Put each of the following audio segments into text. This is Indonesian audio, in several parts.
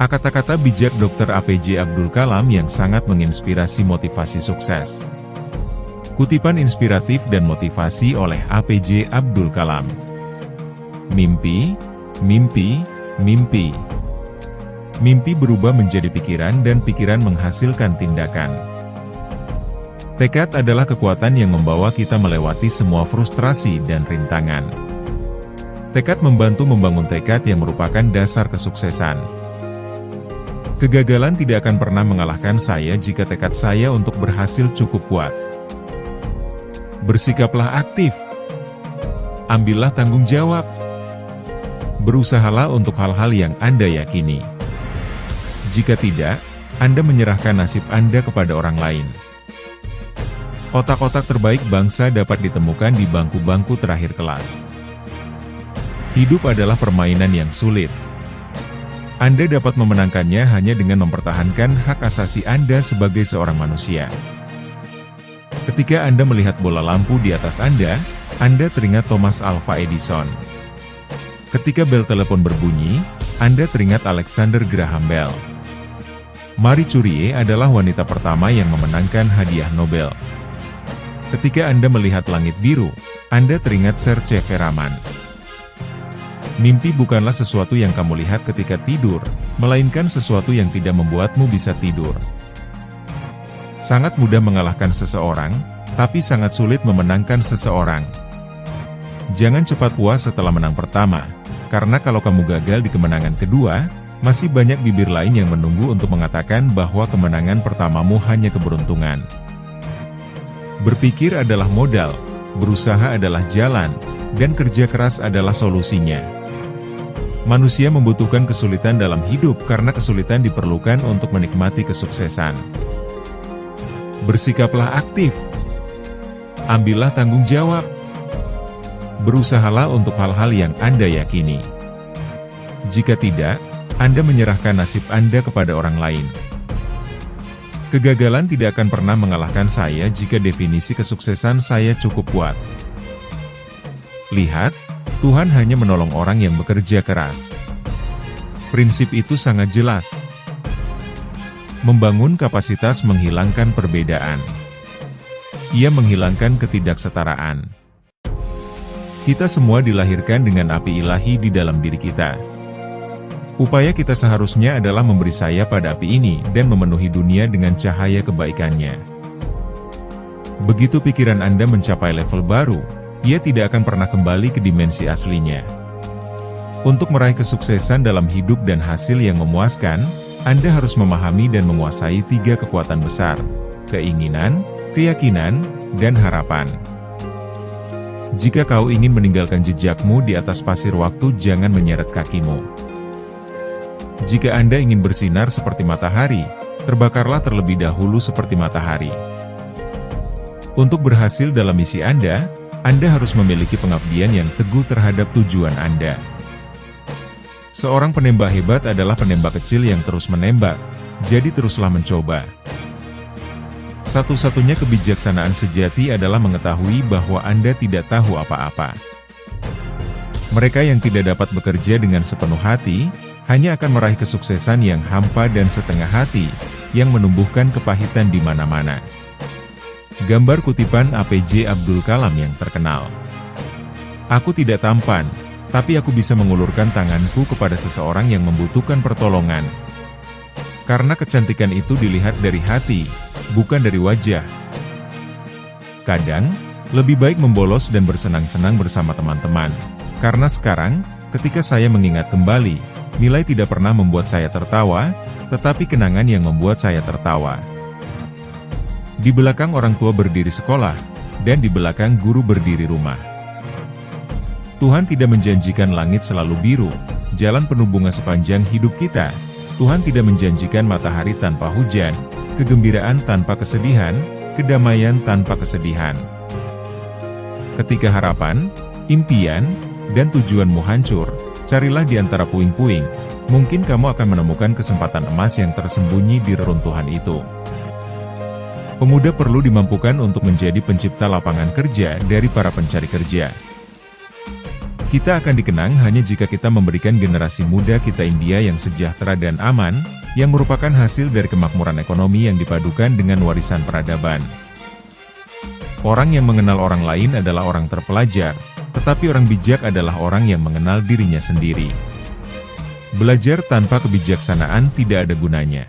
Kata-kata bijak Dr. APJ Abdul Kalam yang sangat menginspirasi motivasi sukses. Kutipan inspiratif dan motivasi oleh APJ Abdul Kalam. Mimpi, mimpi, mimpi. Mimpi berubah menjadi pikiran dan pikiran menghasilkan tindakan. Tekad adalah kekuatan yang membawa kita melewati semua frustrasi dan rintangan. Tekad membantu membangun tekad yang merupakan dasar kesuksesan. Kegagalan tidak akan pernah mengalahkan saya jika tekad saya untuk berhasil cukup kuat. Bersikaplah aktif. Ambillah tanggung jawab. Berusahalah untuk hal-hal yang Anda yakini. Jika tidak, Anda menyerahkan nasib Anda kepada orang lain. Otak-otak terbaik bangsa dapat ditemukan di bangku-bangku terakhir kelas. Hidup adalah permainan yang sulit. Anda dapat memenangkannya hanya dengan mempertahankan hak asasi Anda sebagai seorang manusia. Ketika Anda melihat bola lampu di atas Anda teringat Thomas Alva Edison. Ketika bel telepon berbunyi, Anda teringat Alexander Graham Bell. Marie Curie adalah wanita pertama yang memenangkan hadiah Nobel. Ketika Anda melihat langit biru, Anda teringat Sir C. V. Raman. Mimpi bukanlah sesuatu yang kamu lihat ketika tidur, melainkan sesuatu yang tidak membuatmu bisa tidur. Sangat mudah mengalahkan seseorang, tapi sangat sulit memenangkan seseorang. Jangan cepat puas setelah menang pertama, karena kalau kamu gagal di kemenangan kedua, masih banyak bibir lain yang menunggu untuk mengatakan bahwa kemenangan pertamamu hanya keberuntungan. Berpikir adalah modal, berusaha adalah jalan, dan kerja keras adalah solusinya. Manusia membutuhkan kesulitan dalam hidup karena kesulitan diperlukan untuk menikmati kesuksesan. Bersikaplah aktif. Ambillah tanggung jawab. Berusahalah untuk hal-hal yang Anda yakini. Jika tidak, Anda menyerahkan nasib Anda kepada orang lain. Kegagalan tidak akan pernah mengalahkan saya jika definisi kesuksesan saya cukup kuat. Lihat, Tuhan hanya menolong orang yang bekerja keras. Prinsip itu sangat jelas. Membangun kapasitas menghilangkan perbedaan. Ia menghilangkan ketidaksetaraan. Kita semua dilahirkan dengan api ilahi di dalam diri kita. Upaya kita seharusnya adalah memberi sayap pada api ini dan memenuhi dunia dengan cahaya kebaikannya. Begitu pikiran Anda mencapai level baru, ia tidak akan pernah kembali ke dimensi aslinya. Untuk meraih kesuksesan dalam hidup dan hasil yang memuaskan, Anda harus memahami dan menguasai 3 kekuatan besar: keinginan, keyakinan, dan harapan. Jika kau ingin meninggalkan jejakmu di atas pasir waktu, jangan menyeret kakimu. Jika Anda ingin bersinar seperti matahari, terbakarlah terlebih dahulu seperti matahari. Untuk berhasil dalam misi Anda harus memiliki pengabdian yang teguh terhadap tujuan Anda. Seorang penembak hebat adalah penembak kecil yang terus menembak, jadi teruslah mencoba. Satu-satunya kebijaksanaan sejati adalah mengetahui bahwa Anda tidak tahu apa-apa. Mereka yang tidak dapat bekerja dengan sepenuh hati, hanya akan meraih kesuksesan yang hampa dan setengah hati, yang menumbuhkan kepahitan di mana-mana. Gambar kutipan APJ Abdul Kalam yang terkenal. Aku tidak tampan, tapi aku bisa mengulurkan tanganku kepada seseorang yang membutuhkan pertolongan. Karena kecantikan itu dilihat dari hati, bukan dari wajah. Kadang, lebih baik membolos dan bersenang-senang bersama teman-teman. Karena sekarang, ketika saya mengingat kembali, nilai tidak pernah membuat saya tertawa, tetapi kenangan yang membuat saya tertawa. Di belakang orang tua berdiri sekolah, dan di belakang guru berdiri rumah. Tuhan tidak menjanjikan langit selalu biru, jalan penuh bunga sepanjang hidup kita. Tuhan tidak menjanjikan matahari tanpa hujan, kegembiraan tanpa kesedihan, kedamaian tanpa kesedihan. Ketika harapan, impian, dan tujuanmu hancur, carilah di antara puing-puing, mungkin kamu akan menemukan kesempatan emas yang tersembunyi di reruntuhan itu. Pemuda perlu dimampukan untuk menjadi pencipta lapangan kerja dari para pencari kerja. Kita akan dikenang hanya jika kita memberikan generasi muda kita India yang sejahtera dan aman, yang merupakan hasil dari kemakmuran ekonomi yang dipadukan dengan warisan peradaban. Orang yang mengenal orang lain adalah orang terpelajar, tetapi orang bijak adalah orang yang mengenal dirinya sendiri. Belajar tanpa kebijaksanaan tidak ada gunanya.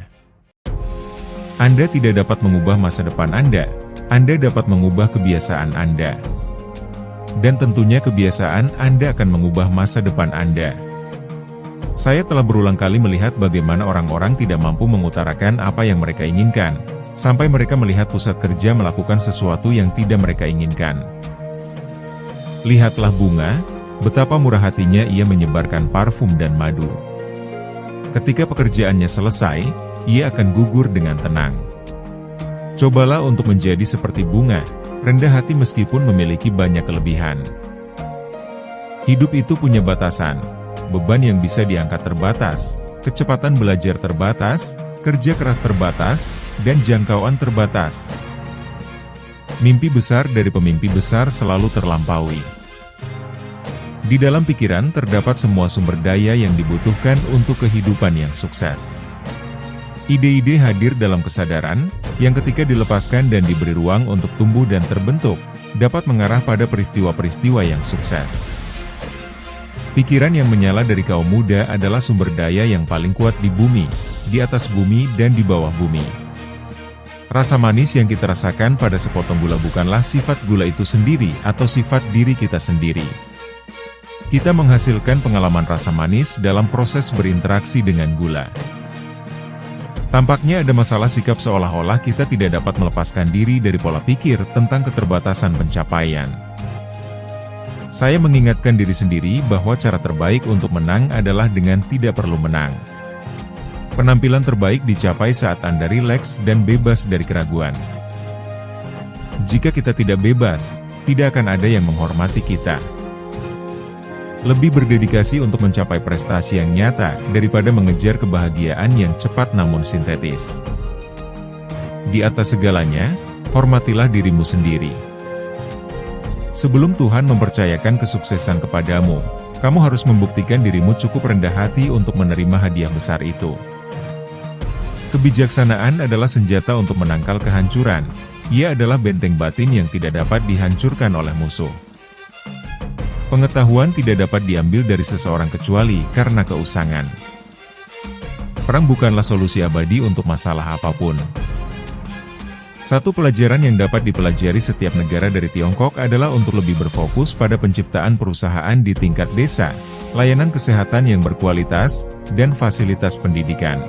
Anda tidak dapat mengubah masa depan Anda dapat mengubah kebiasaan Anda. Dan tentunya kebiasaan Anda akan mengubah masa depan Anda. Saya telah berulang kali melihat bagaimana orang-orang tidak mampu mengutarakan apa yang mereka inginkan, sampai mereka melihat pusat kerja melakukan sesuatu yang tidak mereka inginkan. Lihatlah bunga, betapa murah hatinya ia menyebarkan parfum dan madu. Ketika pekerjaannya selesai, ia akan gugur dengan tenang. Cobalah untuk menjadi seperti bunga, rendah hati meskipun memiliki banyak kelebihan. Hidup itu punya batasan, beban yang bisa diangkat terbatas, kecepatan belajar terbatas, kerja keras terbatas, dan jangkauan terbatas. Mimpi besar dari pemimpi besar selalu terlampaui. Di dalam pikiran terdapat semua sumber daya yang dibutuhkan untuk kehidupan yang sukses. Ide-ide hadir dalam kesadaran, yang ketika dilepaskan dan diberi ruang untuk tumbuh dan terbentuk, dapat mengarah pada peristiwa-peristiwa yang sukses. Pikiran yang menyala dari kaum muda adalah sumber daya yang paling kuat di bumi, di atas bumi dan di bawah bumi. Rasa manis yang kita rasakan pada sepotong gula bukanlah sifat gula itu sendiri atau sifat diri kita sendiri. Kita menghasilkan pengalaman rasa manis dalam proses berinteraksi dengan gula. Tampaknya ada masalah sikap seolah-olah kita tidak dapat melepaskan diri dari pola pikir tentang keterbatasan pencapaian. Saya mengingatkan diri sendiri bahwa cara terbaik untuk menang adalah dengan tidak perlu menang. Penampilan terbaik dicapai saat Anda rileks dan bebas dari keraguan. Jika kita tidak bebas, tidak akan ada yang menghormati kita. Lebih berdedikasi untuk mencapai prestasi yang nyata daripada mengejar kebahagiaan yang cepat namun sintetis. Di atas segalanya, hormatilah dirimu sendiri. Sebelum Tuhan mempercayakan kesuksesan kepadamu, kamu harus membuktikan dirimu cukup rendah hati untuk menerima hadiah besar itu. Kebijaksanaan adalah senjata untuk menangkal kehancuran. Ia adalah benteng batin yang tidak dapat dihancurkan oleh musuh. Pengetahuan tidak dapat diambil dari seseorang kecuali karena keusangan. Perang bukanlah solusi abadi untuk masalah apapun. Satu pelajaran yang dapat dipelajari setiap negara dari Tiongkok adalah untuk lebih berfokus pada penciptaan perusahaan di tingkat desa, layanan kesehatan yang berkualitas, dan fasilitas pendidikan.